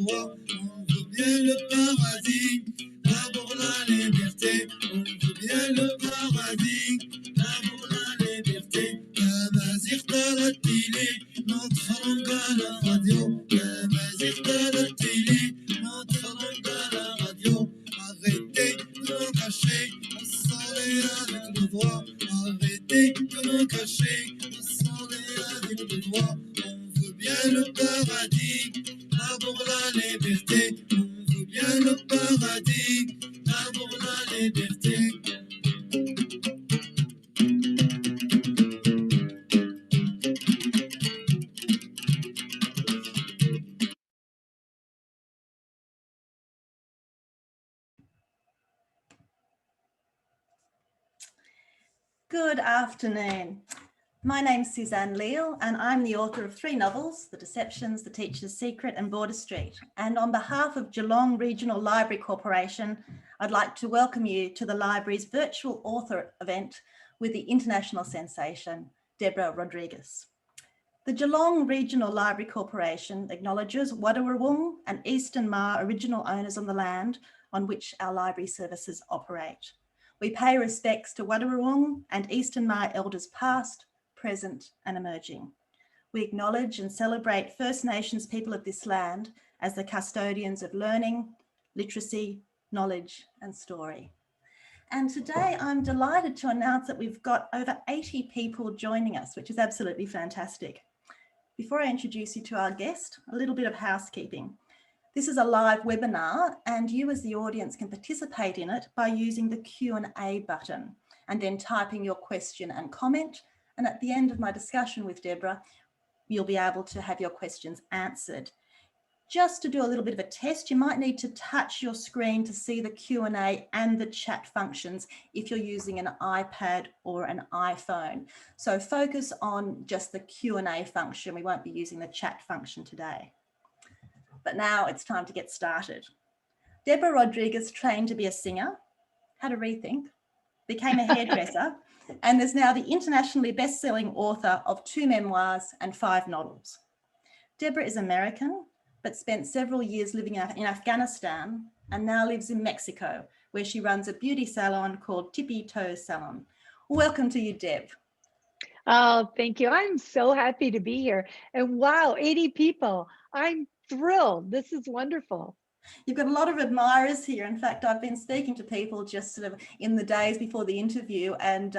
droit, on veut bien le paradis. D'abord la liberté, on veut bien le paradis. D'abord la liberté, Kamazir de la télé, notre langue à la radio. Kamazir de la télé, notre langue à la radio. Arrêtez de nous cacher, on s'en est avec le droit. Arrêtez de nous cacher, on s'en est avec le droit. On veut bien le paradis, d'abord la liberté. On veut bien le paradis, d'abord la liberté. Good afternoon. My name's Suzanne Leal and I'm the author of 3 novels, The Deceptions, The Teacher's Secret and Border Street. And on behalf of Geelong Regional Library Corporation, I'd like to welcome you to the library's virtual author event with the international sensation, Deborah Rodriguez. The Geelong Regional Library Corporation acknowledges Wadawurrung and Eastern Maar original owners on the land on which our library services operate. We pay respects to Wadawurrung and Eastern Maar elders past, present and emerging. We acknowledge and celebrate First Nations people of this land as the custodians of learning, literacy, knowledge and story. And today I'm delighted to announce that we've got over 80 people joining us, which is absolutely fantastic. Before I introduce you to our guest, a little bit of housekeeping. This is a live webinar and you as the audience can participate in it by using the Q&A button and then typing your question and comment. And at the end of my discussion with Deborah, you'll be able to have your questions answered. Just to do a little bit of a test, you might need to touch your screen to see the Q&A and the chat functions if you're using an iPad or an iPhone. So focus on just the Q&A function. We won't be using the chat function today. But now it's time to get started. Deborah Rodriguez trained to be a singer, had a rethink, became a hairdresser, and is now the internationally best-selling author of 2 memoirs and 5 novels. Deborah is American, but spent several years living in Afghanistan and now lives in Mexico, where she runs a beauty salon called Tippy Toe Salon. Welcome to you, Deb. Oh, thank you. I'm so happy to be here. And wow, 80 people. I'm thrilled. This is wonderful. You've got a lot of admirers here. In fact, I've been speaking to people just sort of in the days before the interview, and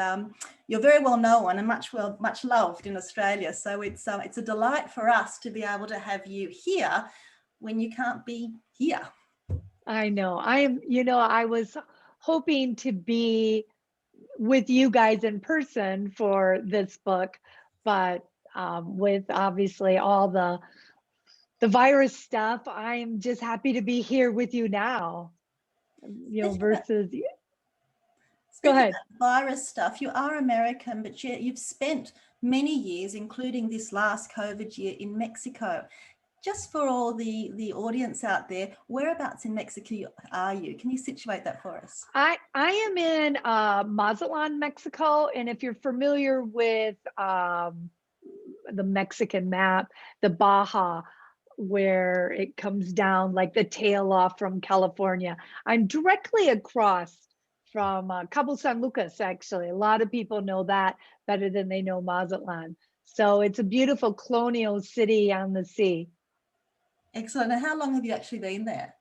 you're very well known and much loved in Australia. So it's a delight for us to be able to have you here when you can't be here. I know. I was hoping to be with you guys in person for this book, but with obviously all the virus stuff, I'm just happy to be here with you now, versus. Go ahead. Virus stuff. You are American, but you've spent many years, including this last COVID year, in Mexico. Just for all the audience out there, whereabouts in Mexico are you? Can you situate that for us? I am in Mazatlan, Mexico, and if you're familiar with the Mexican map, the Baja, where it comes down like the tail off from California. I'm directly across from Cabo San Lucas, actually. A lot of people know that better than they know Mazatlan. So it's a beautiful colonial city on the sea. Excellent. And how long have you actually been there?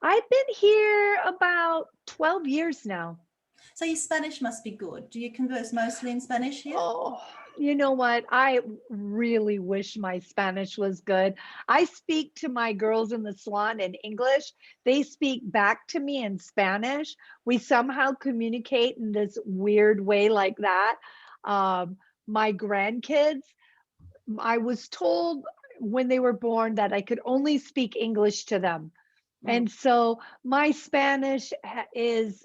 I've been here about 12 years now. So your Spanish must be good. Do you converse mostly in Spanish here? Oh, you know what? I really wish my Spanish was good. I speak to my girls in the salon in English. They speak back to me in Spanish. We somehow communicate in this weird way like that. My grandkids, I was told when they were born that I could only speak English to them. And so my Spanish is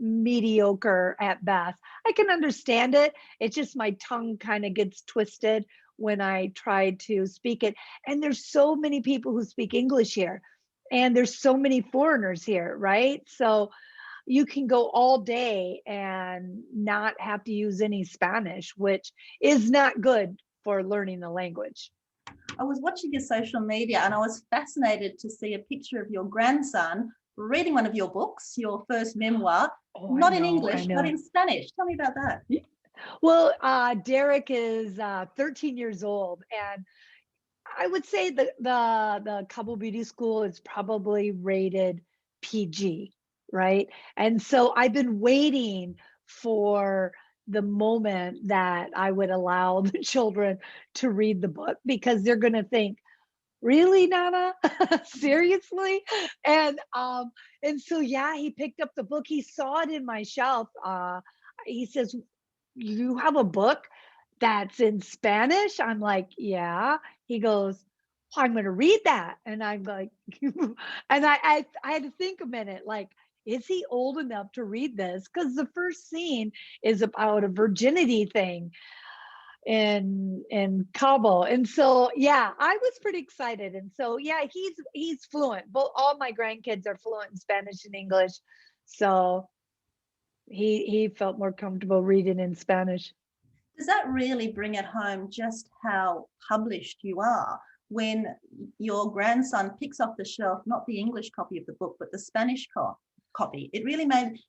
mediocre at best. I can understand it. It's just my tongue kind of gets twisted when I try to speak it. And there's so many people who speak English here. And there's so many foreigners here, right? So you can go all day and not have to use any Spanish, which is not good for learning the language. I was watching your social media and I was fascinated to see a picture of your grandson reading one of your books, your first memoir, Oh, not I in know, I English, but know. in Spanish. Tell me about that. Well, Derek is 13 years old, and I would say the Kabul Beauty School is probably rated PG, right? And so I've been waiting for the moment that I would allow the children to read the book, because they're going to think, really, Nana? Seriously? And so yeah, he picked up the book. He saw it in my shelf. He says, "You have a book that's in Spanish?" I'm like, "Yeah." He goes, "Well, I'm going to read that." And I'm like, and I had to think a minute, like, is he old enough to read this? Because the first scene is about a virginity thing in Kabul. And so yeah, I was pretty excited. And so yeah, he's fluent. Both all my grandkids are fluent in Spanish and English. So he felt more comfortable reading in Spanish. Does that really bring it home just how published you are when your grandson picks off the shelf not the English copy of the book, but the Spanish copy? It really made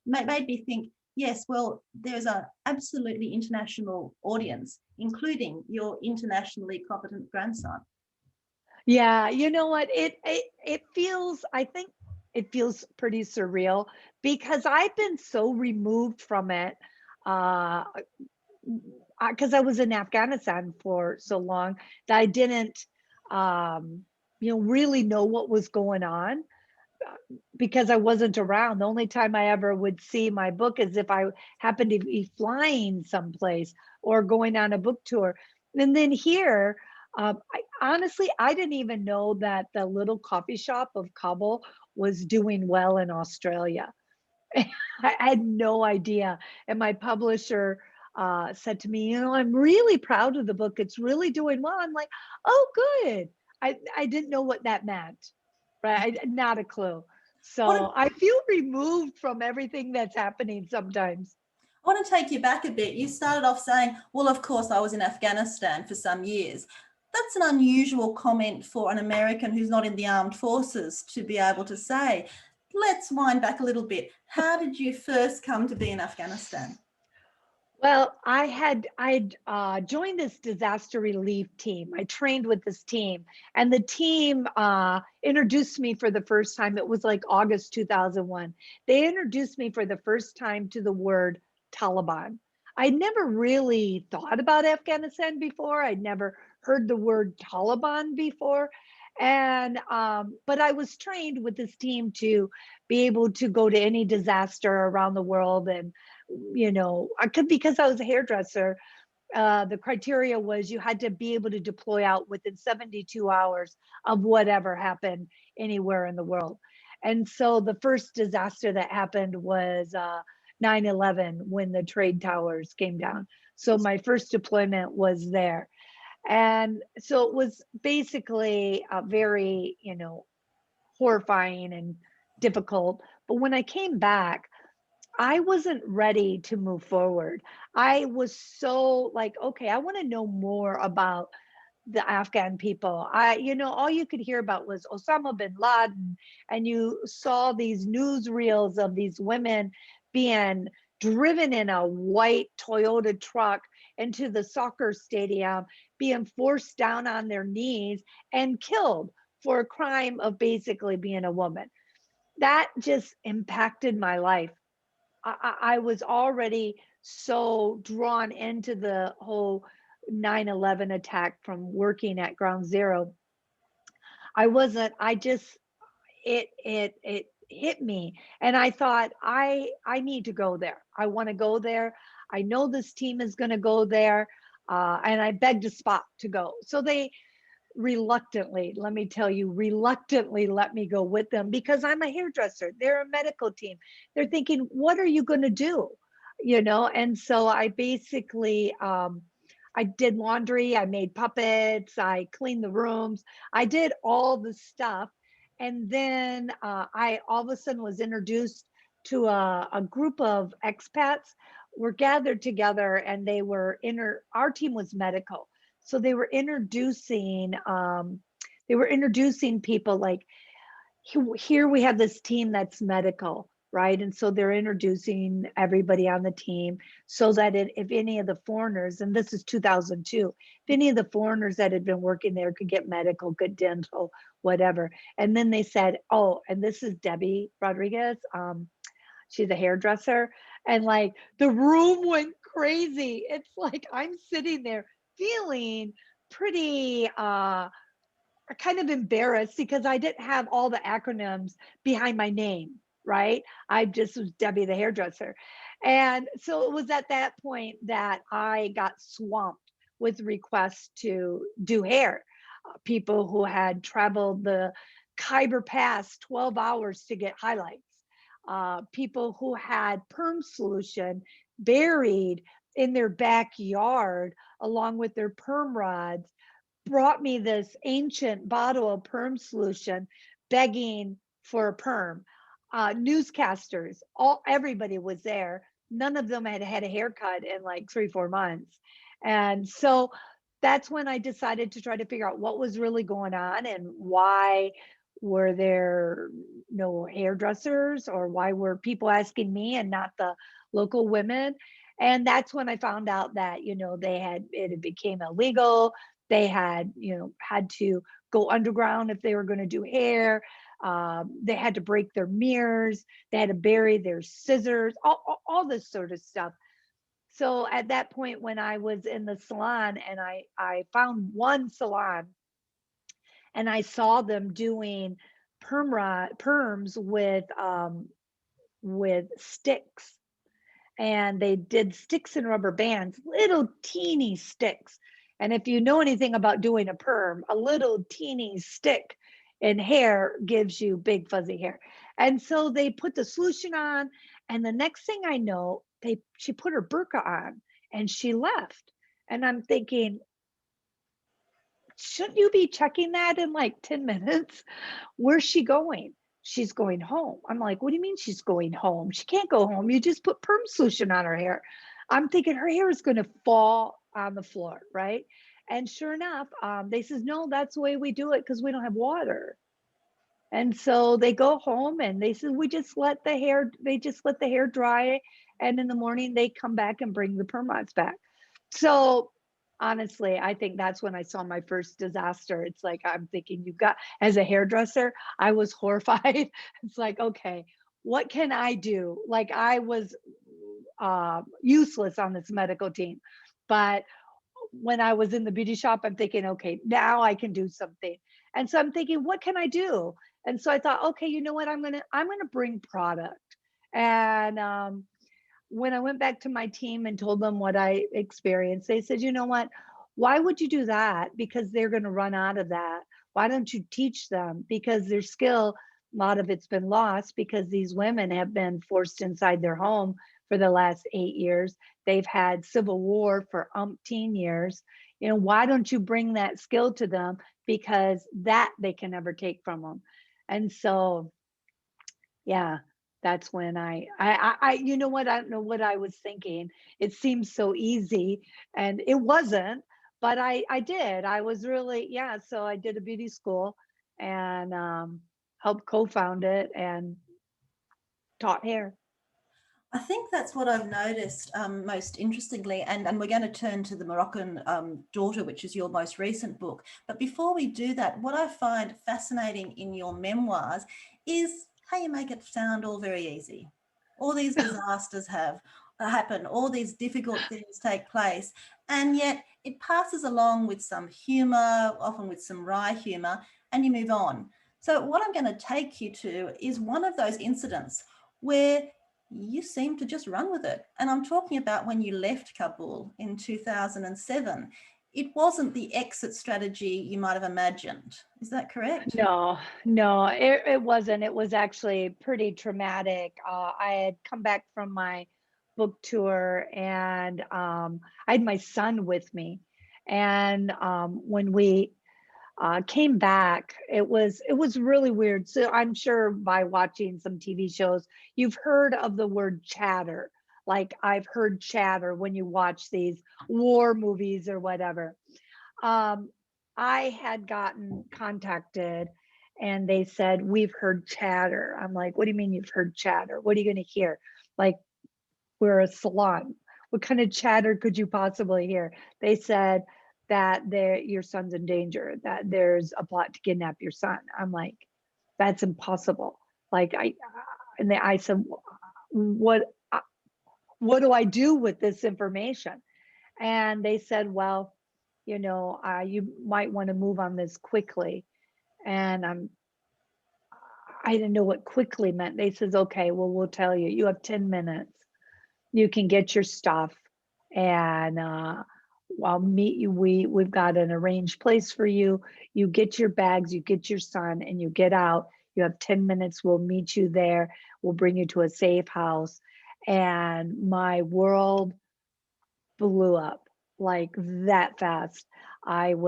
me think, yes, well, there's an absolutely international audience, including your internationally competent grandson. Yeah, you know what? It feels, I think it feels pretty surreal, because I've been so removed from it. Uh, because I was in Afghanistan for so long that I didn't, really know what was going on, because I wasn't around. The only time I ever would see my book is if I happened to be flying someplace or going on a book tour. And then here, honestly, I didn't even know that the little coffee shop of Kabul was doing well in Australia. I had no idea. And my publisher said to me, "I'm really proud of the book. It's really doing well." I'm like, "Oh, good." I didn't know what that meant, right? Not a clue. What So I feel removed from everything that's happening sometimes. I want to take you back a bit. You started off saying, well, of course, I was in Afghanistan for some years. That's an unusual comment for an American who's not in the armed forces to be able to say. Let's wind back a little bit. How did you first come to be in Afghanistan? Well, I'd joined this disaster relief team. I trained with this team, and the team introduced me for the first time. It was like August 2001. They introduced me for the first time to the word Taliban. I'd never really thought about Afghanistan before. I'd never heard the word Taliban before. And but I was trained with this team to be able to go to any disaster around the world. And I could, because I was a hairdresser, the criteria was you had to be able to deploy out within 72 hours of whatever happened anywhere in the world. And so the first disaster that happened was 9/11, when the trade towers came down. So my first deployment was there. And so it was basically very, horrifying and difficult. But when I came back, I wasn't ready to move forward. I was so like, okay, I want to know more about the Afghan people. All you could hear about was Osama bin Laden, and you saw these newsreels of these women being driven in a white Toyota truck into the soccer stadium, being forced down on their knees and killed for a crime of basically being a woman. That just impacted my life. I was already so drawn into the whole 9/11 attack from working at Ground Zero. I wasn't, I just, it hit me. And I thought, I need to go there. I want to go there. I know this team is going to go there. And I begged a spot to go. So they reluctantly, let me tell you, reluctantly let me go with them, because I'm a hairdresser. They're a medical team. They're thinking, what are you going to do? And so I basically, I did laundry, I made puppets, I cleaned the rooms, I did all the stuff. And then I all of a sudden was introduced to a group of expats were gathered together, and they were our team was medical. So they were introducing people like, here we have this team that's medical, right? And so they're introducing everybody on the team so that if any of the foreigners, and this is 2002, if any of the foreigners that had been working there could get medical, good dental, whatever. And then they said, oh, and this is Debbie Rodriguez. She's a hairdresser. And like the room went crazy. It's like I'm sitting there feeling pretty kind of embarrassed because I didn't have all the acronyms behind my name, right? I just was Debbie the hairdresser. And so it was at that point that I got swamped with requests to do hair. People who had traveled the Khyber Pass 12 hours to get highlights. People who had perm solution buried in their backyard along with their perm rods, brought me this ancient bottle of perm solution begging for a perm. Newscasters, everybody was there. None of them had had a haircut in like 3-4 months. And so that's when I decided to try to figure out what was really going on and why were there no hairdressers, or why were people asking me and not the local women. And that's when I found out that, it became illegal. They had, had to go underground if they were going to do hair. They had to break their mirrors. They had to bury their scissors, all this sort of stuff. So at that point, when I was in the salon and I found one salon and I saw them doing perms with sticks, and they did sticks and rubber bands, little teeny sticks. And if you know anything about doing a perm, a little teeny stick in hair gives you big fuzzy hair. And so they put the solution on, and the next thing I know, she put her burqa on and she left. And I'm thinking, shouldn't you be checking that in like 10 minutes? Where's she going? She's going home. I'm like, what do you mean she's going home? She can't go home. You just put perm solution on her hair. I'm thinking her hair is going to fall on the floor, right? And sure enough, they says, no, that's the way we do it because we don't have water. And so they go home and they said, they just let the hair dry. And in the morning they come back and bring the perm rods back. So honestly, I think that's when I saw my first disaster. It's like, I'm thinking, as a hairdresser, I was horrified. It's like, okay, what can I do? Like I was useless on this medical team. But when I was in the beauty shop, I'm thinking, okay, now I can do something. And so I'm thinking, what can I do? And so I thought, okay, you know what? I'm gonna bring product. And when I went back to my team and told them what I experienced, they said, you know what? Why would you do that? Because they're going to run out of that. Why don't you teach them? Because their skill, a lot of it's been lost because these women have been forced inside their home for the last 8 years. They've had civil war for umpteen years. Why don't you bring that skill to them? Because that they can never take from them. And so, yeah, that's when I you know what, I don't know what I was thinking. It seems so easy, and it wasn't, but I did. I was really, yeah. So I did a beauty school and helped co-found it and taught hair. I think that's what I've noticed most interestingly, and we're going to turn to the Moroccan Daughter, which is your most recent book. But before we do that, what I find fascinating in your memoirs is how you make it sound all very easy. All these disasters have happen, all these difficult things take place, and yet it passes along with some humor, often with some wry humor, and you move on. So what I'm going to take you to is one of those incidents where you seem to just run with it. And I'm talking about when you left Kabul in 2007. It wasn't the exit strategy you might have imagined. Is that correct? No, it wasn't. It was actually pretty traumatic. I had come back from my book tour and I had my son with me. And when we came back, it was really weird. So I'm sure by watching some TV shows, you've heard of the word chatter. Like I've heard chatter when you watch these war movies or whatever. I had gotten contacted and they said, we've heard chatter. I'm like, what do you mean you've heard chatter? What are you going to hear? Like, we're a salon. What kind of chatter could you possibly hear? They said that your son's in danger, that there's a plot to kidnap your son. I'm like, that's impossible. Like I said, what do I do with this information? And they said, well, you might want to move on this quickly. And I didn't know what quickly meant. They says, okay, well, we'll tell you, you have 10 minutes. You can get your stuff and I'll meet you. We've got an arranged place for you. You get your bags, you get your son, and you get out. You have 10 minutes. We'll meet you there. We'll bring you to a safe house. And my world blew up like that fast. I'm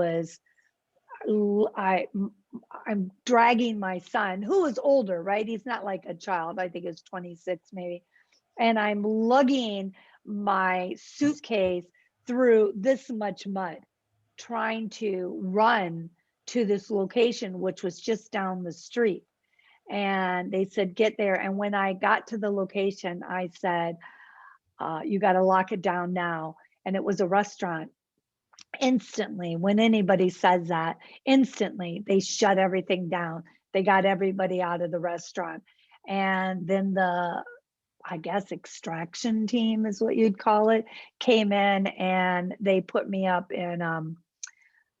dragging my son, who is older, right? He's not like a child. I think he's 26 maybe. And I'm lugging my suitcase through this much mud, trying to run to this location, which was just down the street. And they said, get there. And when I got to the location, I said, you got to lock it down now. And it was a restaurant. Instantly, when anybody says that, instantly they shut everything down. They got everybody out of the restaurant. And then I guess extraction team is what you'd call it, came in and they put me up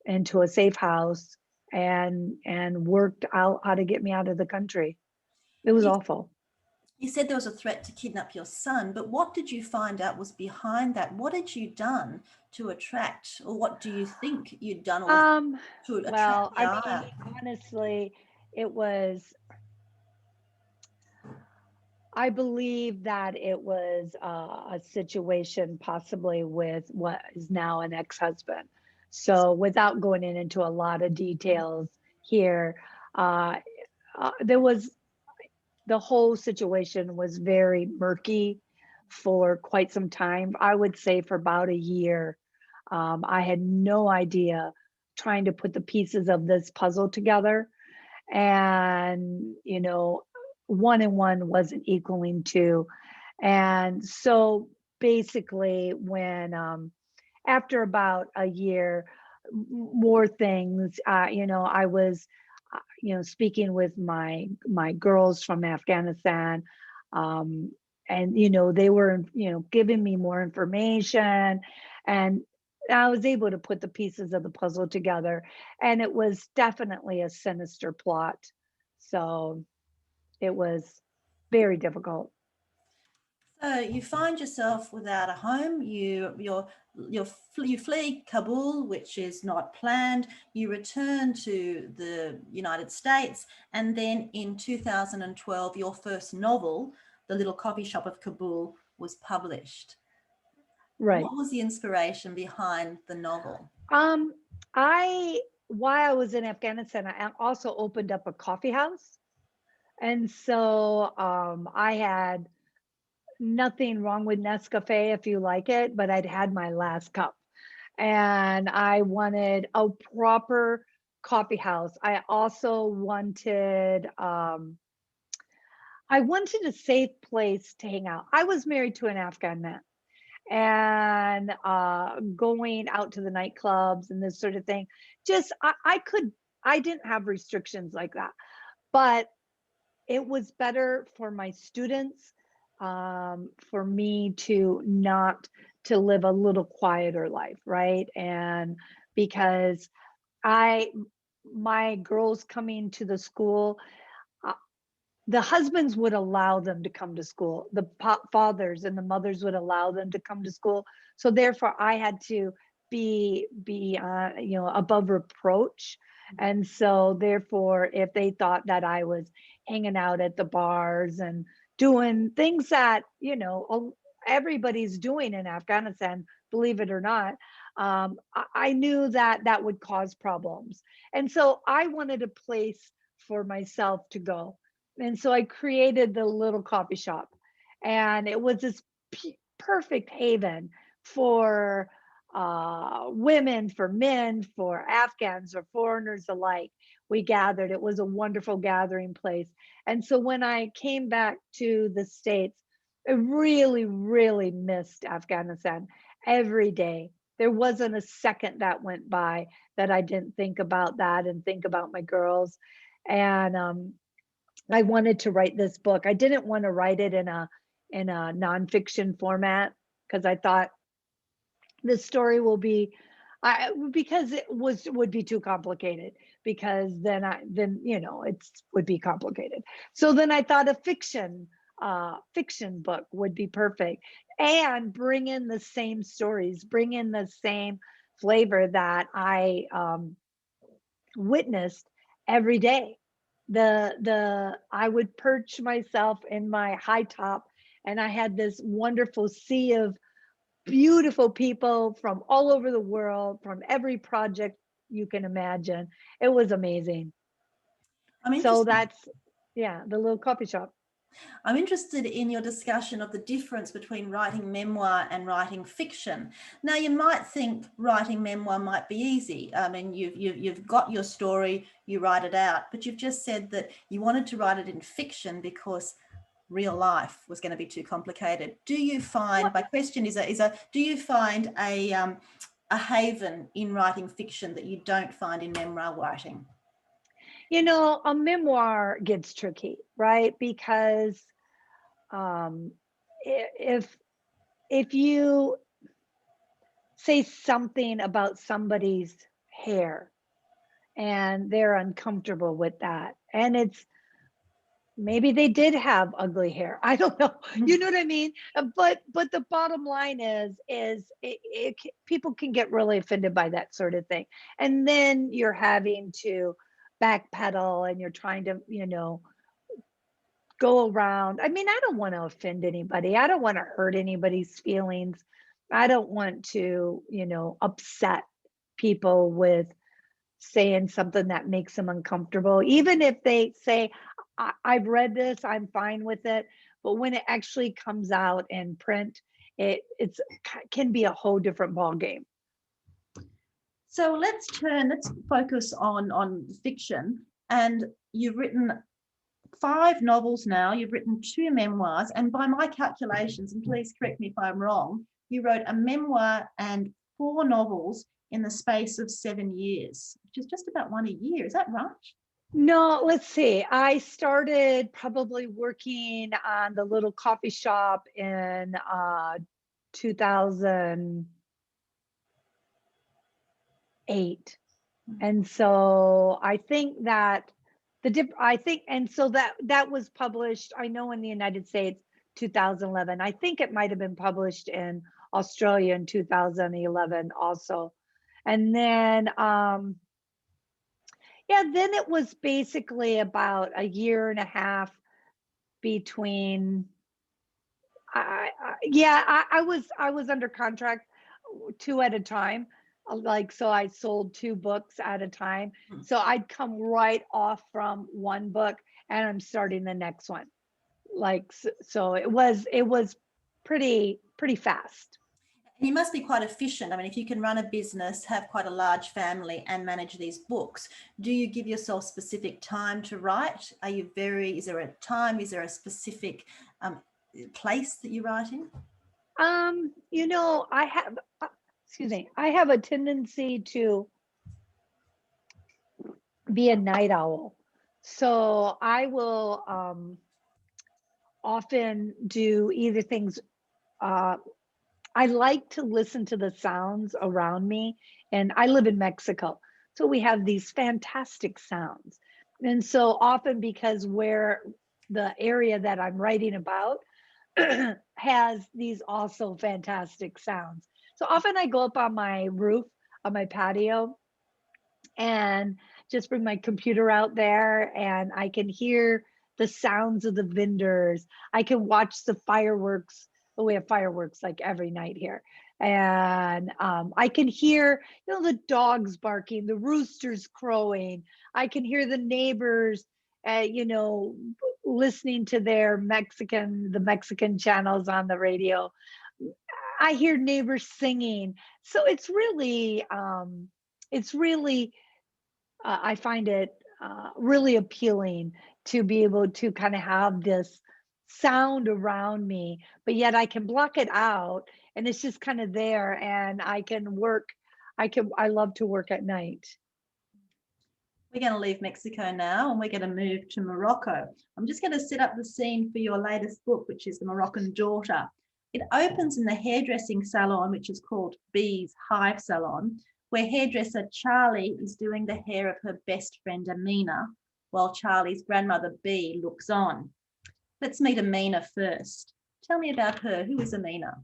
into a safe house and worked out how to get me out of the country. It was awful. You said there was a threat to kidnap your son, but what did you find out was behind that? What had you done to attract, or what do you think you'd done to attract well, the ire? honestly, it was, I believe that it was a situation possibly with what is now an ex-husband. So without going into a lot of details here, the whole situation was very murky for quite some time. I would say for about a year. I had no idea, trying to put the pieces of this puzzle together. And, 1 and 1 wasn't equaling 2. And so basically when, after about a year, more things, I was, speaking with my girls from Afghanistan, and they were giving me more information, and I was able to put the pieces of the puzzle together, and it was definitely a sinister plot. So it was very difficult. So you find yourself without a home. You flee Kabul, which is not planned. You return to the United States, and then in 2012, your first novel, The Little Coffee Shop of Kabul, was published. Right. What was the inspiration behind the novel? While I was in Afghanistan, I also opened up a coffee house. And so I had nothing wrong with Nescafe if you like it, but I'd had my last cup. And I wanted a proper coffee house. I also wanted a safe place to hang out. I was married to an Afghan man, and going out to the nightclubs and this sort of thing. Just I didn't have restrictions like that, but it was better for my students, for me to live a little quieter life, right? And because my girls coming to the school, the husbands would allow them to come to school. The fathers and the mothers would allow them to come to school. So therefore, I had to be above reproach. And so therefore, if they thought that I was hanging out at the bars and doing things that everybody's doing in Afghanistan, believe it or not, I knew that that would cause problems. And so I wanted a place for myself to go. And so I created the little coffee shop, and it was this perfect haven for women, for men, for Afghans or foreigners alike. We gathered. It was a wonderful gathering place. And so when I came back to the States, I really, really missed Afghanistan every day. There wasn't a second that went by that I didn't think about that and think about my girls. And I wanted to write this book. I didn't want to write it in a nonfiction format because I thought the story will be, because it would be too complicated, because then it would be complicated. So then I thought a fiction book would be perfect, and bring in the same stories, bring in the same flavor that I witnessed every day. I would perch myself in my high top, and I had this wonderful sea of beautiful people from all over the world, from every project you can imagine. It was amazing. So that's, yeah, the little coffee shop. I'm interested in your discussion of the difference between writing memoir and writing fiction. Now, you might think writing memoir might be easy. I mean, you've got your story, you write it out, but you've just said that you wanted to write it in fiction because real life was going to be too complicated. Do you find, my question is, do you find a haven in writing fiction that you don't find in memoir writing? A memoir gets tricky, right? Because if you say something about somebody's hair and they're uncomfortable with that, and maybe they did have ugly hair, I don't know, you know what I mean? But the bottom line is people can get really offended by that sort of thing, and then you're having to backpedal, and you're trying to go around. I mean, I don't want to offend anybody. I don't want to hurt anybody's feelings. I don't want to upset people with saying something that makes them uncomfortable, even if they say, I've read this, I'm fine with it. But when it actually comes out in print, it can be a whole different ball game. So let's focus on fiction. And you've written 5 novels now, you've written 2 memoirs, and by my calculations, and please correct me if I'm wrong, you wrote a memoir and 4 novels in the space of 7 years, which is just about 1 a year. Is that right? No, let's see. I started probably working on the little coffee shop in 2008. And so I think that and so that was published, I know, in the United States 2011. I think it might have been published in Australia in 2011 also. And then then it was basically about a year and a half between. I was under contract 2 at a time. So I sold 2 books at a time. So I'd come right off from one book and I'm starting the next one. So it was pretty fast. You must be quite efficient. I mean, if you can run a business, have quite a large family and manage these books, do you give yourself specific time to write? Is there a time, is there a specific place that you write in? I have a tendency to be a night owl. So I will often do either things. I like to listen to the sounds around me, and I live in Mexico. So we have these fantastic sounds. And so often, because where the area that I'm writing about has these also fantastic sounds. So often I go up on my roof, on my patio, and just bring my computer out there, and I can hear the sounds of the vendors. I can watch the fireworks. We have fireworks like every night here. And I can hear, the dogs barking, the roosters crowing. I can hear the neighbors, listening to the Mexican channels on the radio. I hear neighbors singing. So it's really, I find it really appealing to be able to kind of have this sound around me, but yet I can block it out and it's just kind of there and I can work. I love to work at night. We're going to leave Mexico now and we're going to move to Morocco. I'm just going to set up the scene for your latest book, which is The Moroccan Daughter. It opens in the hairdressing salon, which is called Bee's Hive Salon, where hairdresser Charlie is doing the hair of her best friend Amina, while Charlie's grandmother Bee looks on. Let's meet Amina first. Tell me about her. Who is Amina?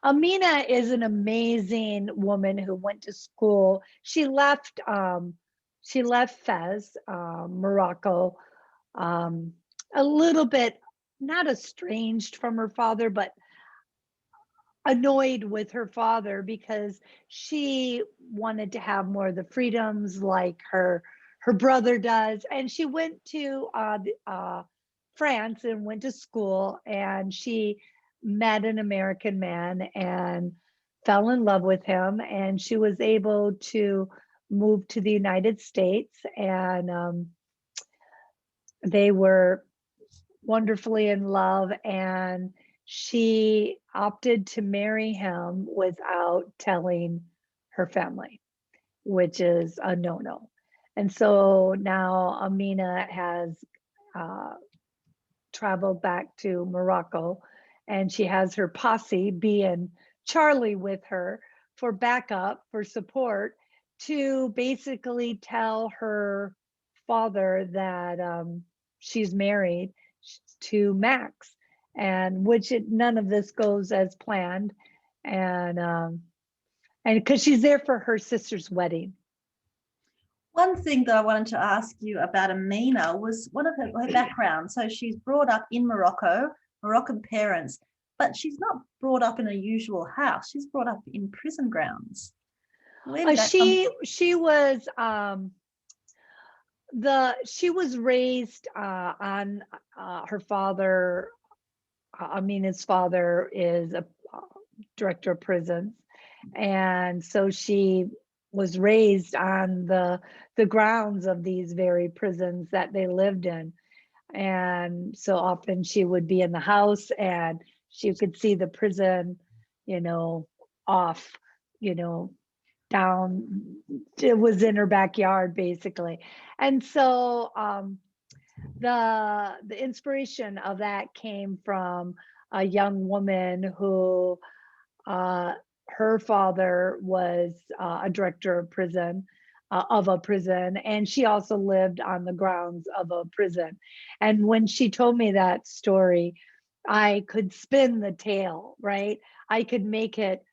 Amina is an amazing woman who went to school. She left Fez, Morocco, a little bit, not estranged from her father, but annoyed with her father because she wanted to have more of the freedoms like her brother does. And she went to France and went to school, and she met an American man and fell in love with him, and she was able to move to the United States, and they were wonderfully in love, and she opted to marry him without telling her family, which is a no-no. And so now Amina has traveled back to Morocco, and she has her posse, Bee and Charlie, with her for backup, for support, to basically tell her father that she's married to Max, and none of this goes as planned, and because she's there for her sister's wedding. One thing that I wanted to ask you about Amina was one of her background. So she's brought up in Morocco, Moroccan parents, but she's not brought up in a usual house. She's brought up in prison grounds. Where did that she was raised on her father. Amina's father is a director of prisons, and so she was raised on the grounds of these very prisons that they lived in. And so often she would be in the house and she could see the prison, off, down. It was in her backyard basically. And so the inspiration of that came from a young woman who her father was a director of a prison, and she also lived on the grounds of a prison. And when she told me that story, I could spin the tale, right? I could make it.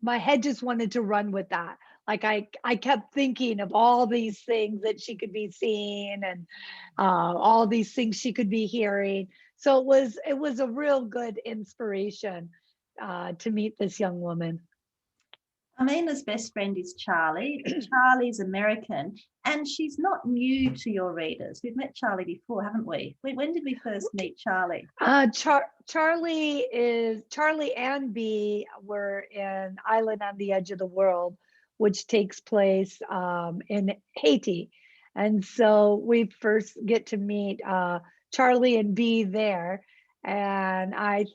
My head just wanted to run with that. Like I kept thinking of all these things that she could be seeing, and all these things she could be hearing. So it was a real good inspiration to meet this young woman. Amina's best friend is Charlie. Charlie's American, and she's not new to your readers. We've met Charlie before, haven't we? When did we first meet Charlie? Charlie and Bee were in Island on the Edge of the World, which takes place in Haiti. And so we first get to meet Charlie and Bee there. And I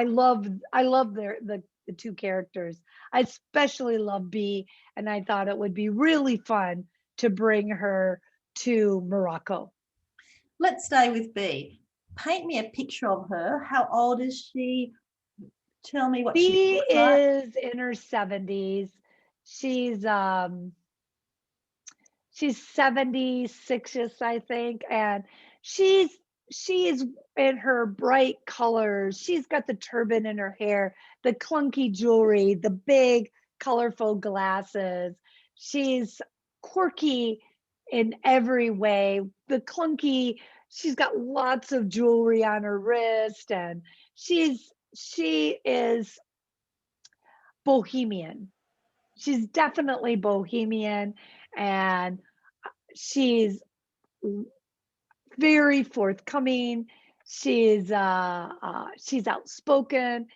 love the two characters. I especially love Bee, and I thought it would be really fun to bring her to Morocco. Let's stay with Bee. Paint me a picture of her. How old is she? Tell me what Bee she looks like. is in her 70s. She's 76ish, I think, and she is in her bright colors. She's got the turban in her hair, the clunky jewelry, the big colorful glasses. She's quirky in every way. She's got lots of jewelry on her wrist, and she is bohemian. She's definitely bohemian, and she's very forthcoming. She's outspoken.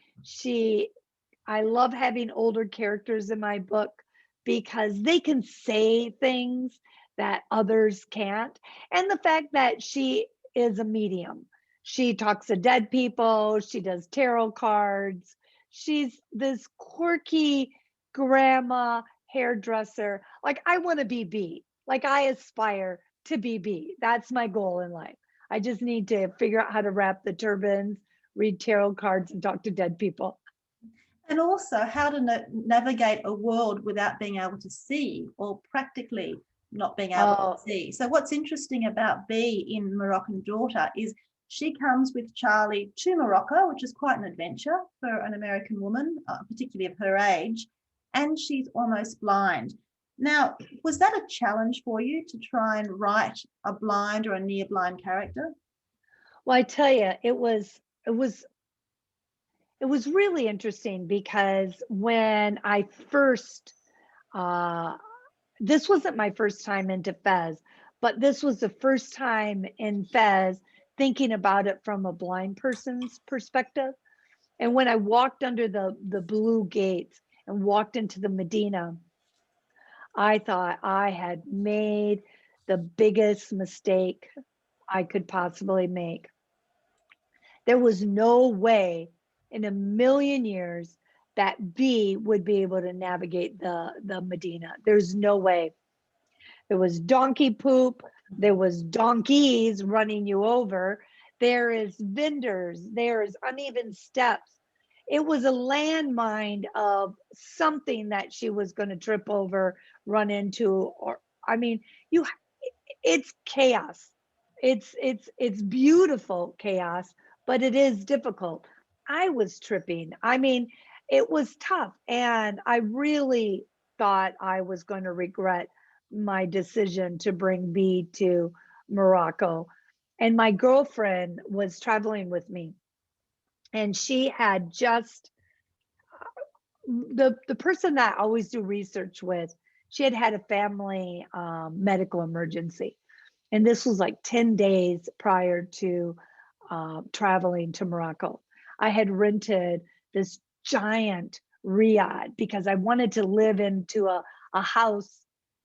I love having older characters in my book because they can say things that others can't. And the fact that she is a medium. She talks to dead people, she does tarot cards. She's this quirky grandma hairdresser. Like I want to be B. Like I aspire to be B. That's my goal in life. I just need to figure out how to wrap the turbans, read tarot cards, and talk to dead people. And also how to navigate a world without being able to see, or practically not being able to see. So what's interesting about B in Moroccan Daughter is she comes with Charlie to Morocco, which is quite an adventure for an American woman, particularly of her age, and she's almost blind. Now, was that a challenge for you to try and write a blind or a near blind character? Well, I tell you, it was really interesting because when I first, this wasn't my first time into Fez, but this was the first time in Fez thinking about it from a blind person's perspective. And when I walked under the blue gates and walked into the Medina, I thought I had made the biggest mistake I could possibly make. There was no way in a million years that B would be able to navigate the Medina. There's no way. There was donkey poop. There was donkeys running you over. There is vendors. There's uneven steps. It was a landmine of something that she was going to trip over, run into, or I mean, it's chaos. It's beautiful chaos, but it is difficult. I was tripping. I mean, it was tough, and I really thought I was going to regret my decision to bring B to Morocco. And my girlfriend was traveling with me, and she had just the person that I always do research with. She had a family medical emergency, and this was like 10 days prior to traveling to Morocco. I had rented this giant riad because I wanted to live into a house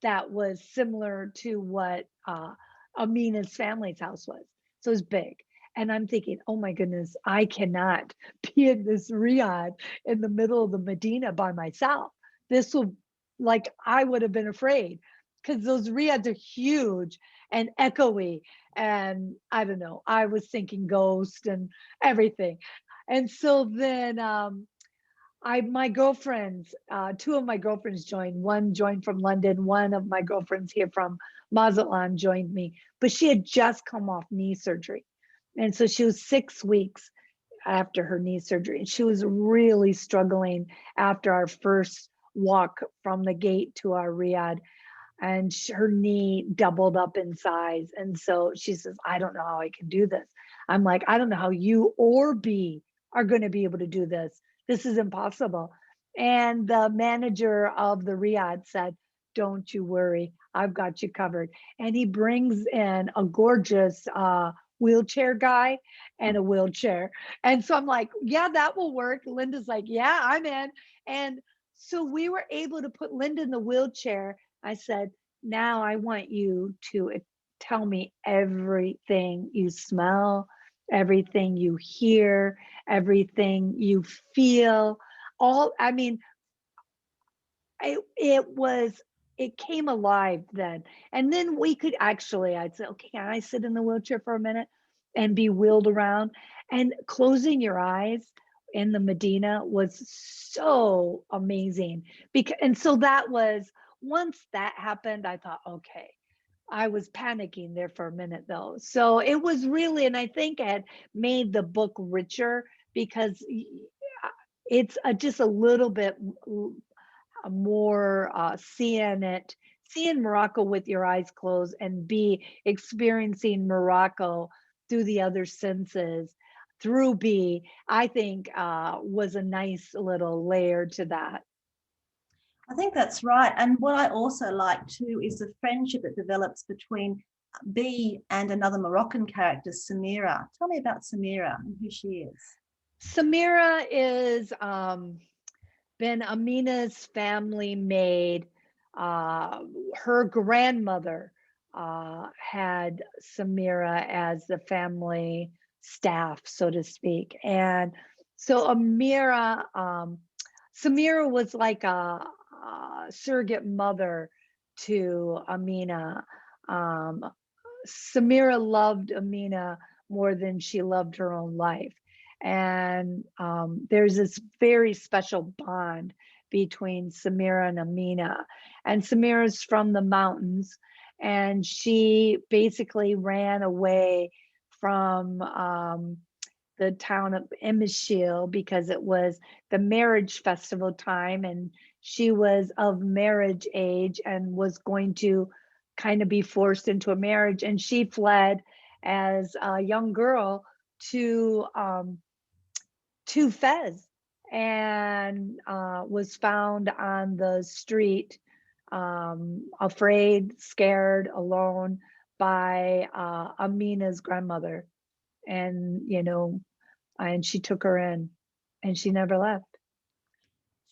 that was similar to what Amina's family's house was. So it was big. And I'm thinking, oh my goodness, I cannot be in this riad in the middle of the Medina by myself. This will, like, I would have been afraid because those riads are huge and echoey. And I don't know, I was thinking ghost and everything. And so then my girlfriends, two of my girlfriends joined. One joined from London. One of my girlfriends here from Mazatlan joined me, but she had just come off knee surgery. And so she was 6 weeks after her knee surgery. And she was really struggling after our first walk from the gate to our riad. And her knee doubled up in size. And so she says, I don't know how I can do this. I'm like, I don't know how you or B are going to be able to do this. This is impossible. And the manager of the riad said, don't you worry, I've got you covered. And he brings in a gorgeous wheelchair guy and a wheelchair. And so I'm like, yeah, that will work. Linda's like, yeah, I'm in. And so we were able to put Linda in the wheelchair. I said, now I want you to tell me everything you smell, everything you hear, everything you feel. I mean, it came alive then. And then we could actually, I'd say, okay, can I sit in the wheelchair for a minute and be wheeled around? And closing your eyes in the Medina was so amazing. And so that was, once that happened, I thought, okay, I was panicking there for a minute though. So it was really, and I think it made the book richer because it's just a little bit more seeing Morocco with your eyes closed, and B, experiencing Morocco through the other senses through B, I think was a nice little layer to that. I think that's right. And what I also like too is the friendship that develops between B and another Moroccan character, Samira. Tell me about Samira and who she is. Samira is been Amina's family maid. Her grandmother had Samira as the family staff, so to speak. And so Samira was like a surrogate mother to Amina. Um, Samira loved Amina more than she loved her own life. And there's this very special bond between Samira and Amina. And Samira's from the mountains, and she basically ran away from the town of Imishil because it was the marriage festival time, and she was of marriage age and was going to kind of be forced into a marriage. And she fled as a young girl to Fez, and was found on the street, afraid, scared, alone by Amina's grandmother. And, and she took her in, and she never left.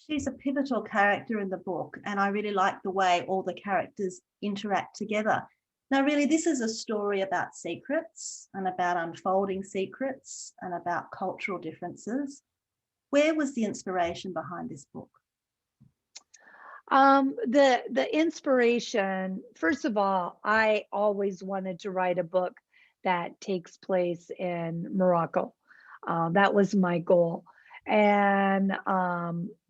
She's a pivotal character in the book, and I really like the way all the characters interact together. Now, really, this is a story about secrets and about unfolding secrets and about cultural differences. Where was the inspiration behind this book? The inspiration, first of all, I always wanted to write a book that takes place in Morocco. That was my goal. And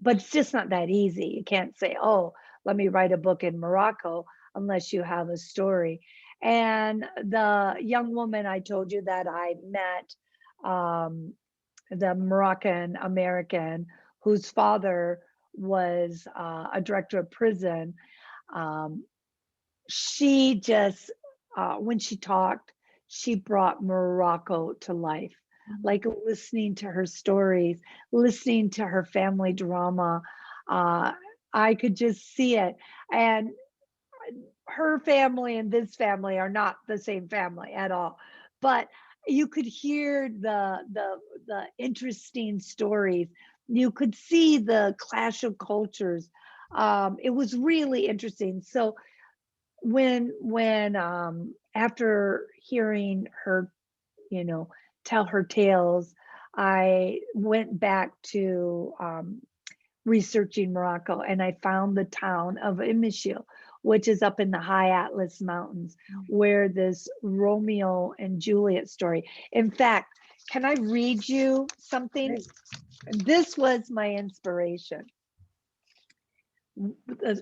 but it's just not that easy. You can't say, oh, let me write a book in Morocco unless you have a story. And the young woman I told you that I met, the Moroccan American whose father was a director of prison, she just, when she talked, she brought Morocco to life. Like listening to her stories, listening to her family drama, I could just see it. And her family and this family are not the same family at all, but you could hear the interesting stories. You could see the clash of cultures. It was really interesting. So when after hearing her, tell her tales, I went back to researching Morocco, and I found the town of Imishil, which is up in the high Atlas Mountains, where this Romeo and Juliet story. In fact, can I read you something? This was my inspiration.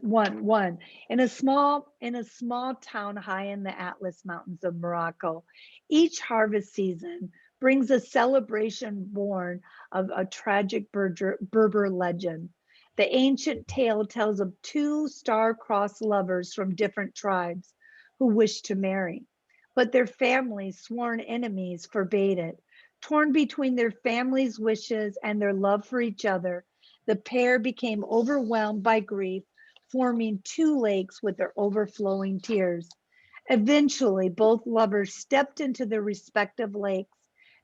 One in a small town high in the Atlas Mountains of Morocco, each harvest season brings a celebration born of a tragic Berber legend. The ancient tale tells of two star-crossed lovers from different tribes who wished to marry, but their families, sworn enemies, forbade it. Torn between their families' wishes and their love for each other, the pair became overwhelmed by grief, forming two lakes with their overflowing tears. Eventually, both lovers stepped into their respective lakes,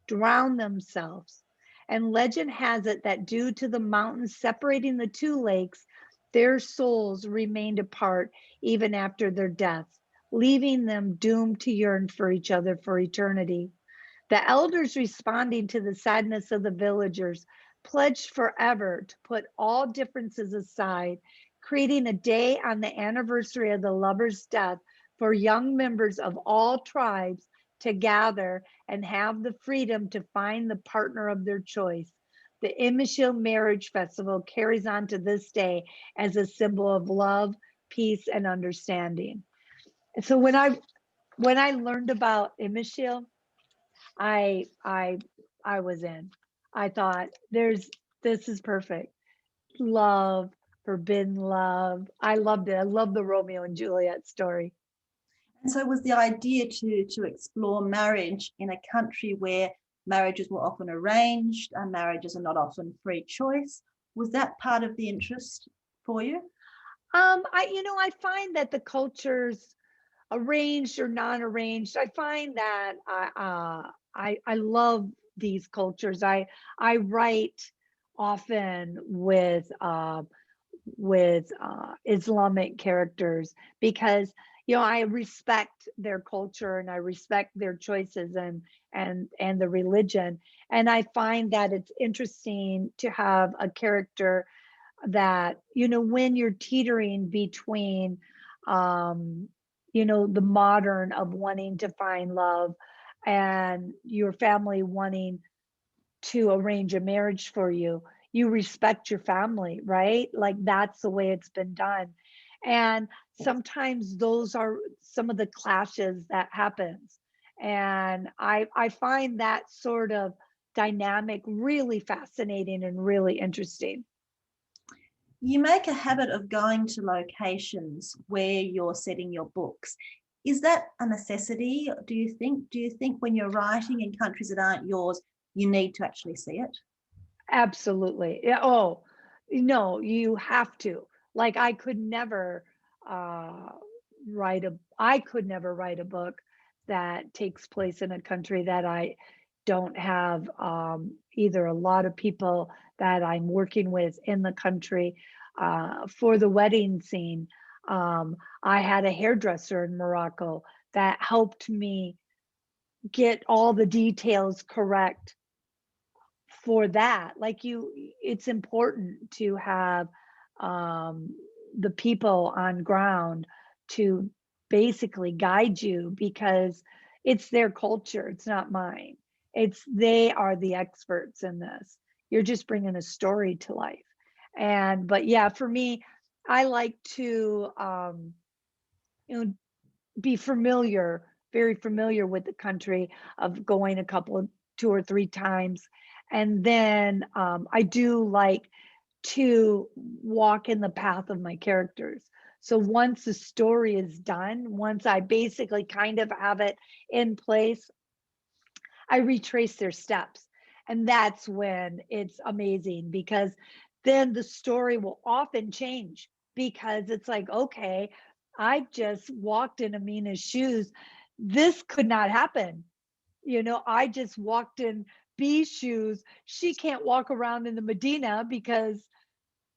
drowned themselves. And legend has it that due to the mountains separating the two lakes, their souls remained apart even after their deaths, leaving them doomed to yearn for each other for eternity. The elders, responding to the sadness of the villagers, pledged forever to put all differences aside, creating a day on the anniversary of the lover's death for young members of all tribes to gather and have the freedom to find the partner of their choice. The Imishil Marriage Festival carries on to this day as a symbol of love, peace, and understanding. And so when I learned about Imishil, I was in. I thought this is perfect. Love, forbidden love. I loved it. I love the Romeo and Juliet story. And so was the idea to explore marriage in a country where marriages were often arranged and marriages are not often free choice. Was that part of the interest for you? I find that the cultures arranged or non-arranged. I find that I love these cultures. I write often with Islamic characters because I respect their culture and I respect their choices and the religion. And I find that it's interesting to have a character that, when you're teetering between, the modern of wanting to find love and your family wanting to arrange a marriage for you, you respect your family, right? Like that's the way it's been done. And sometimes those are some of the clashes that happens. And I find that sort of dynamic really fascinating and really interesting. You make a habit of going to locations where you're setting your books. Is that a necessity? Do you think when you're writing in countries that aren't yours, you need to actually see it? Absolutely. Yeah. Oh, no, you have to. Like uh I could never write a book that takes place in a country that I don't have either a lot of people that I'm working with in the country. For the wedding scene, I had a hairdresser in Morocco that helped me get all the details correct for that. Like it's important to have um the people on ground to basically guide you because it's their culture, it's not mine. They are the experts in this. You're just bringing a story to life. And but yeah, for me, I like to you know be familiar, very familiar with the country, of going a couple of 2 or 3 times. And then I do like to walk in the path of my characters. So once the story is done, once I basically kind of have it in place, I retrace their steps. And that's when it's amazing because then the story will often change because it's like, okay, I just walked in Amina's shoes. This could not happen. I just walked in B's shoes. She can't walk around in the Medina because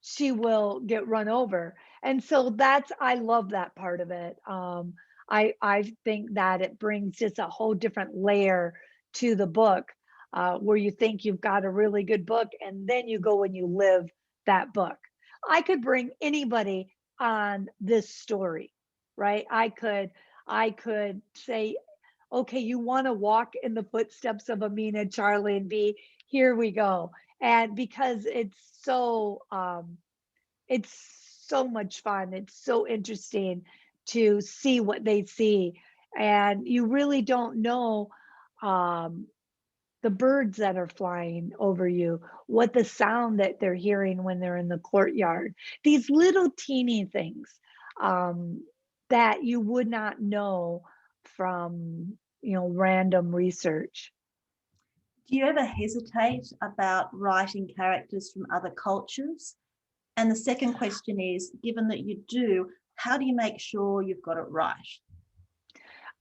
she will get run over. And so I love that part of it. I think that it brings just a whole different layer to the book, where you think you've got a really good book and then you go and you live that book. I could bring anybody on this story, right? I could say, okay, you want to walk in the footsteps of Amina, Charlie, and B, here we go. And because it's so much fun, it's so interesting to see what they see. And you really don't know um, the birds that are flying over you, what the sound that they're hearing when they're in the courtyard, these little teeny things um, that you would not know from random research. Do you ever hesitate about writing characters from other cultures? And the second question is, given that you do, how do you make sure you've got it right?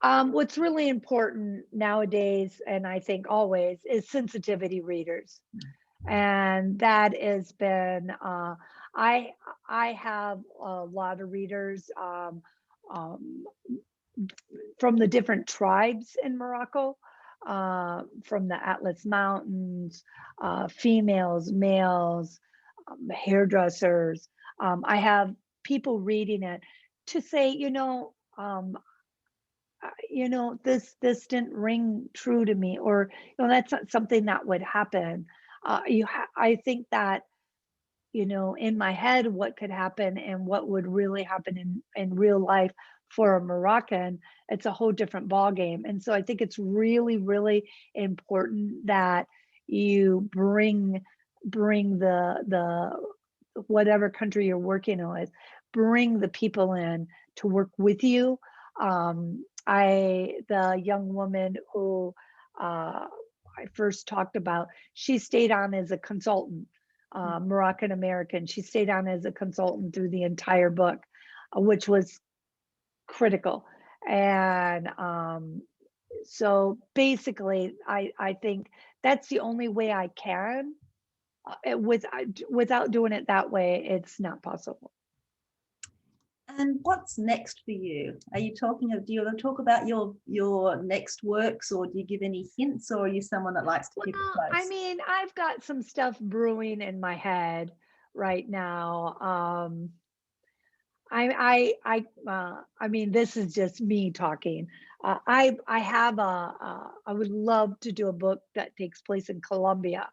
What's really important nowadays, and I think always, is sensitivity readers. And that has been, I I have a lot of readers um, from the different tribes in Morocco, from the Atlas Mountains, females, males, hairdressers. I have people reading it to say, this didn't ring true to me, or that's not something that would happen. I think that in my head what could happen and what would really happen in real life for a Moroccan, it's a whole different ball game. And so I think it's really, really important that you bring the whatever country you're working with, bring the people in to work with you. The young woman who I first talked about, she stayed on as a consultant, Moroccan American. She stayed on as a consultant through the entire book, which was critical. And so basically, I think that's the only way I can. Without doing it that way, it's not possible. And what's next for you? Are you talking of, do you want to talk about your next works, or do you give any hints, or are you someone that likes to keep it Well, I close? mean, I've got some stuff brewing in my head right now. I mean, this is just me talking. I would love to do a book that takes place in Colombia.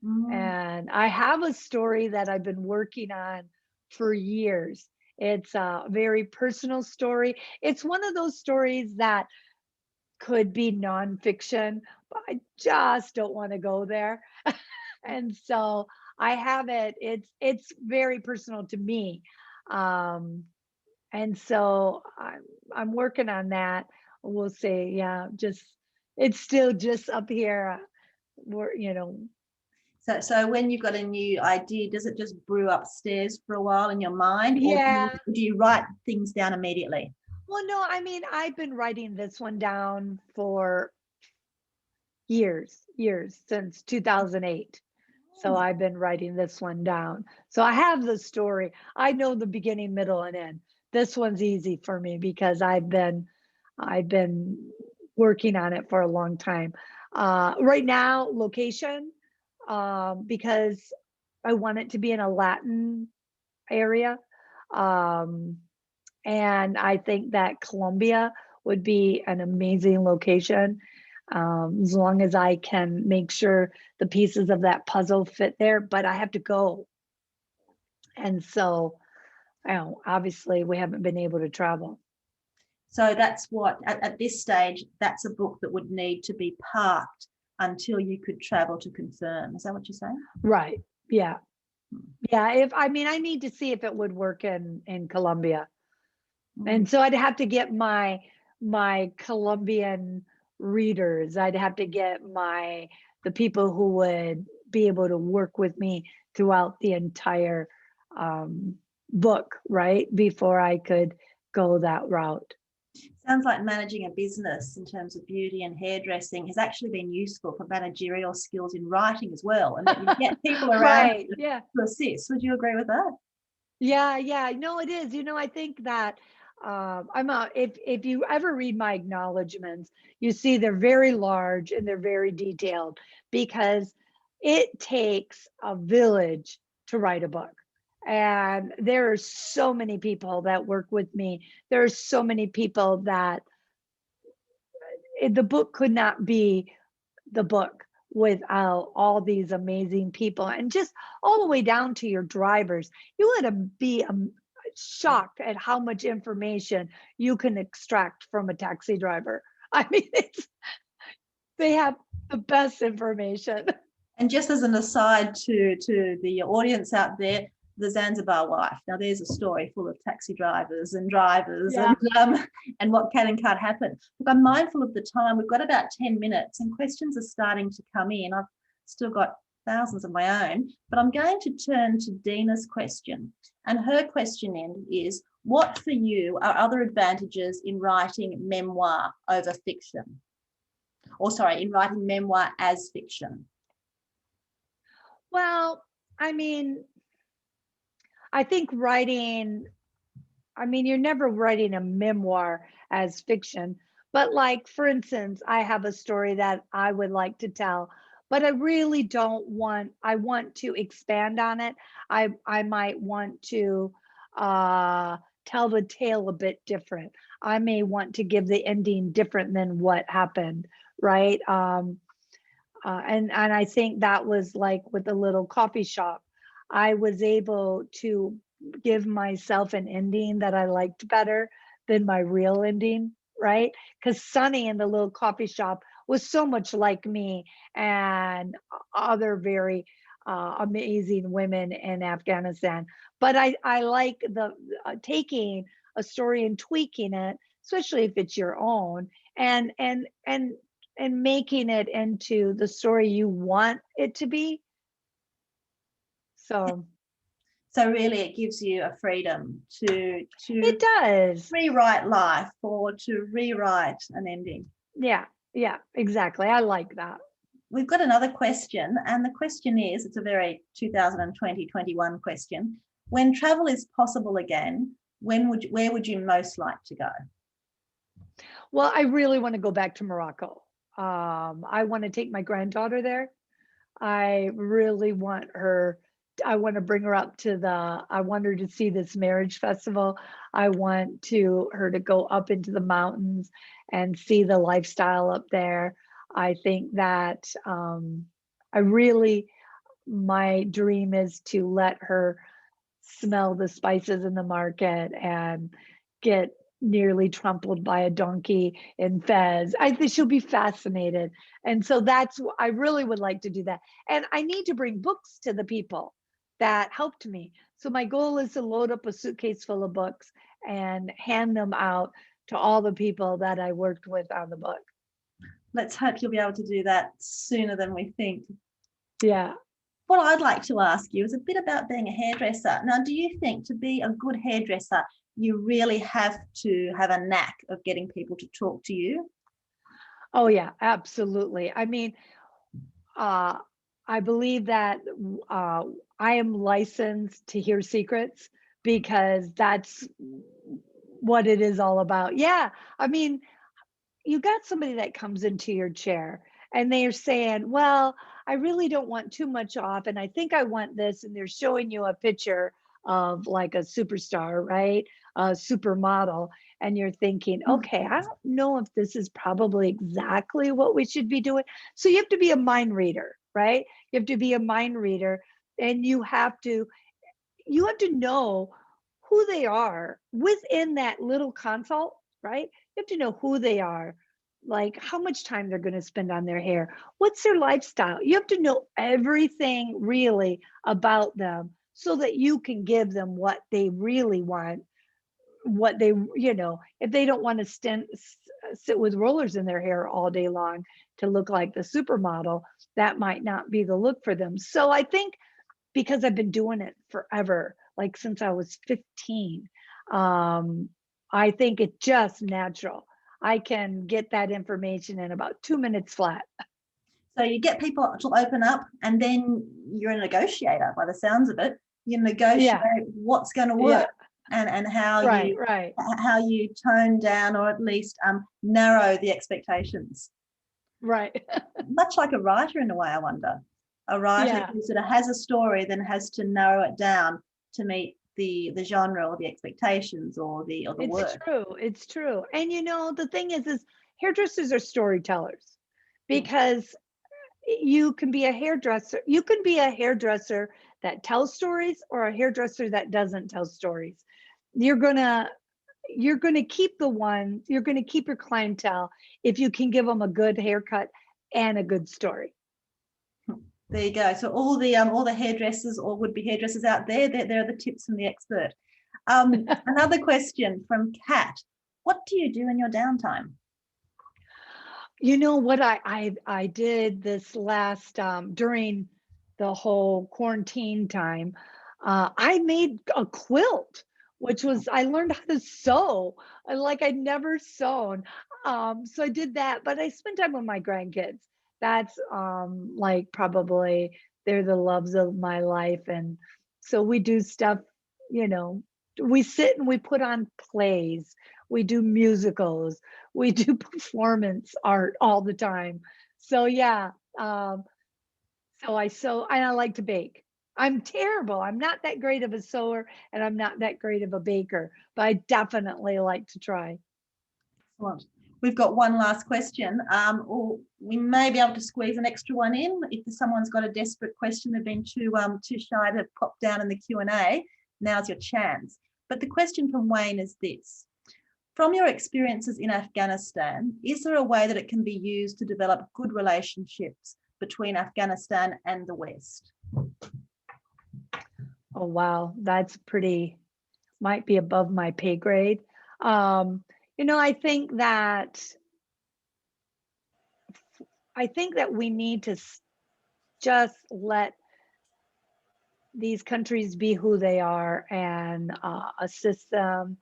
Mm. And I have a story that I've been working on for years. It's a very personal story. It's one of those stories that could be nonfiction, but I just don't want to go there. And so I have it. It's very personal to me. Um, and so I'm working on that. We'll say, yeah, just it's still just up here. We're, So when you've got a new idea, does it just brew upstairs for a while in your mind, or yeah. do you write things down immediately? Well, no, I mean, I've been writing this one down for years, since 2008. So I've been writing this one down. So I have the story. I know the beginning, middle, and end. This one's easy for me because I've been working on it for a long time. Right now, location, because I want it to be in a Latin area. Um, and I think that Colombia would be an amazing location, as long as I can make sure the pieces of that puzzle fit there. But I have to go, and so obviously we haven't been able to travel. So that's what, at this stage, that's a book that would need to be parked until you could travel to confirm. Is that what you're saying? Right? Yeah, yeah. If I mean, I need to see if it would work in Colombia. And so I'd have to get my Colombian readers. I'd have to get the people who would be able to work with me throughout the entire book, right? Before I could go that route. Sounds like managing a business in terms of beauty and hairdressing has actually been useful for managerial skills in writing as well, and that you get people around Right. Yeah. to assist. Would you agree with that? Yeah, yeah. No, it is. I think that if you ever read my acknowledgments, you see they're very large and they're very detailed because it takes a village to write a book. And there are so many people that work with me. There are so many people that the book could not be the book without all these amazing people, and just all the way down to your drivers. You would be shocked at how much information you can extract from a taxi driver. I mean, they have the best information. And just as an aside to the audience out there, the Zanzibar wife. Now, there's a story full of taxi drivers and Yeah. and what can and can't happen. Look, I'm mindful of the time. We've got about 10 minutes, and questions are starting to come in. I've still got thousands of my own, but I'm going to turn to Dina's question. And her question is, what for you are other advantages in writing memoir over fiction? Or sorry, in writing memoir as fiction? Well, I mean, I think you're never writing a memoir as fiction, but like, for instance, I have a story that I would like to tell, but I really I want to expand on it. I might want to tell the tale a bit different. I may want to give the ending different than what happened, right? And I think that was like with the little coffee shop. I was able to give myself an ending that I liked better than my real ending, right? Because Sunny in the little coffee shop was so much like me and other very amazing women in Afghanistan. But I like the taking a story and tweaking it, especially if it's your own, and making it into the story you want it to be. So So really it gives you a freedom to It does. rewrite life or to rewrite an ending. Yeah, exactly. I like that. We've got another question, and the question is, it's a very 2020-21 question. When travel is possible again, where would you most like to go? Well, I really want to go back to Morocco. I want to take my granddaughter there. I really want her, I want to bring her up to I want her to see this marriage festival. I want her to go up into the mountains and see the lifestyle up there. I think that my dream is to let her smell the spices in the market and get nearly trampled by a donkey in Fez. I think she'll be fascinated. And so I really would like to do that. And I need to bring books to the people that helped me. So my goal is to load up a suitcase full of books and hand them out to all the people that I worked with on the book. Let's hope you'll be able to do that sooner than we think. Yeah. What I'd like to ask you is a bit about being a hairdresser. Now, do you think to be a good hairdresser, you really have to have a knack of getting people to talk to you? Oh yeah, absolutely. I mean, I believe that I am licensed to hear secrets because that's what it is all about. Yeah. I mean, you got somebody that comes into your chair and they are saying, well, I really don't want too much off. And I think I want this. And they're showing you a picture of like a superstar, right? A supermodel. And you're thinking, okay, I don't know if this is probably exactly what we should be doing. So you have to be a mind reader, right? You have to be a mind reader, and you have to know who they are within that little consult, right? You have to know who they are, like how much time they're going to spend on their hair, what's their lifestyle. You have to know everything really about them so that you can give them what they really want, what they, if they don't want to sit with rollers in their hair all day long to look like the supermodel, that might not be the look for them. So I think because I've been doing it forever, like since I was 15, I think it's just natural. I can get that information in about 2 minutes flat. So you get people to open up, and then you're a negotiator by the sounds of it. You negotiate what's going to work and how you tone down or at least narrow the expectations. Right. Much like a writer in a way, I wonder. A writer who sort of has a story, then has to narrow it down to meet the genre or the expectations or the work. It's true. And the thing is hairdressers are storytellers, because you can be a hairdresser. You can be a hairdresser that tells stories or a hairdresser that doesn't tell stories. You're going to keep you're going to keep your clientele if you can give them a good haircut and a good story. There you go. So all the hairdressers or would-be hairdressers out there, they're the tips from the expert. Another question from Kat. What do you do in your downtime? You know what I did this last during the whole quarantine time, I made a quilt, which was, I learned how to sew like I'd never sewn. So I did that, but I spent time with my grandkids. That's like probably they're the loves of my life. And so we do stuff, we sit and we put on plays, we do musicals, we do performance art all the time. So yeah, so I sew and I like to bake. I'm terrible. I'm not that great of a sewer and I'm not that great of a baker, but I definitely like to try. Excellent. We've got one last question. Or we may be able to squeeze an extra one in if someone's got a desperate question. They've been too shy to pop down in the Q&A. Now's your chance. But the question from Wayne is this. From your experiences in Afghanistan, is there a way that it can be used to develop good relationships between Afghanistan and the West? Oh, wow. That's might be above my pay grade. I think that we need to just let these countries be who they are and assist them.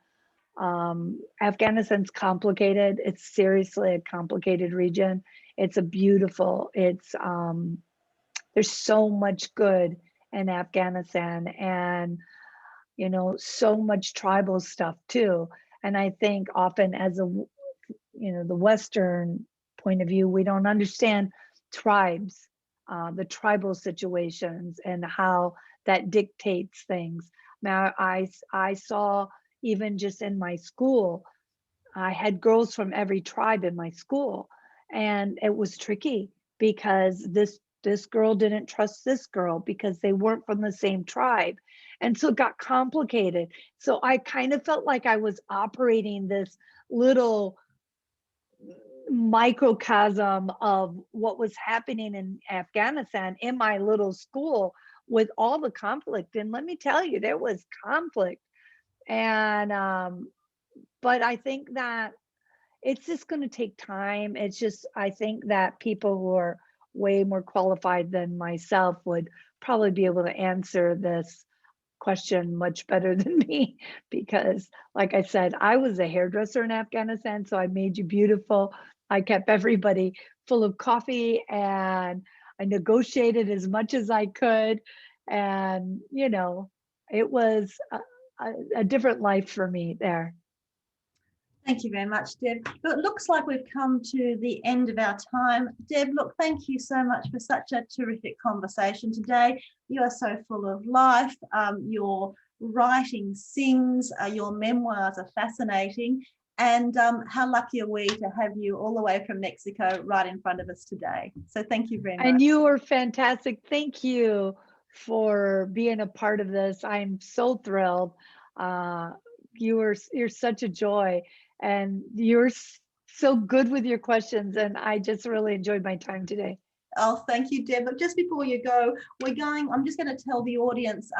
Afghanistan's complicated. It's seriously a complicated region. It's a beautiful, there's so much good in Afghanistan, and you know, so much tribal stuff too. And I think often as a, you know, the Western point of view, we don't understand tribes, the tribal situations and how that dictates things. Now, I saw even just in my school, I had girls from every tribe in my school, and it was tricky because this girl didn't trust this girl because they weren't from the same tribe. And so it got complicated. So I kind of felt like I was operating this little microcosm of what was happening in Afghanistan in my little school with all the conflict. And let me tell you, there was conflict. And but I think that it's just going to take time. It's just, I think that people who are way more qualified than myself would probably be able to answer this question much better than me, because like I said, I was a hairdresser in Afghanistan, so I made you beautiful. I kept everybody full of coffee, and I negotiated as much as I could. And, you know, it was a different life for me there. Thank you very much, Deb. But it looks like we've come to the end of our time. Deb, look, thank you so much for such a terrific conversation today. You are so full of life. Your writing sings, your memoirs are fascinating. And how lucky are we to have you all the way from Mexico right in front of us today. So thank you very much. And you were fantastic. Thank you for being a part of this. I'm so thrilled. You're such a joy, and you're so good with your questions, and I just really enjoyed my time today. Oh, thank you, Deb. But just before you go, I'm just going to tell the audience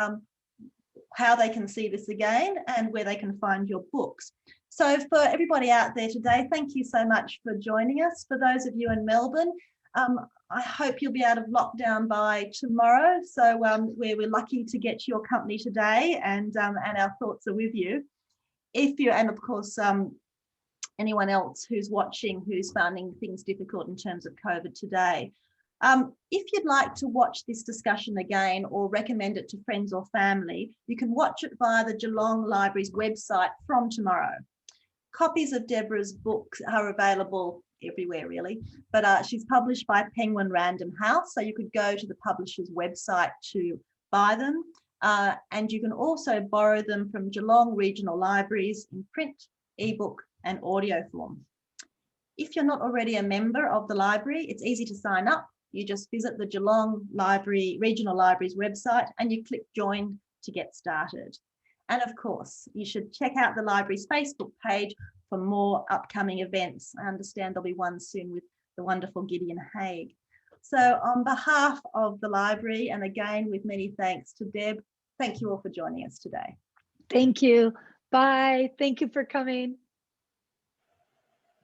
how they can see this again and where they can find your books. So for everybody out there today, thank you so much for joining us. For those of you in Melbourne, I hope you'll be out of lockdown by tomorrow. So we're lucky to get your company today, and our thoughts are with you. And of course, anyone else who's watching who's finding things difficult in terms of COVID today. If you'd like to watch this discussion again or recommend it to friends or family, you can watch it via the Geelong Library's website from tomorrow. Copies of Deborah's books are available everywhere, really, but she's published by Penguin Random House, so you could go to the publisher's website to buy them. And you can also borrow them from Geelong regional libraries in print, ebook, and audio form. If you're not already a member of the library, it's easy to sign up. You just visit the Geelong Regional Library's website and you click join to get started. And of course, you should check out the library's Facebook page for more upcoming events. I understand there'll be one soon with the wonderful Gideon Haig. So on behalf of the library, and again with many thanks to Deb, thank you all for joining us today. Thank you. Bye. Thank you for coming.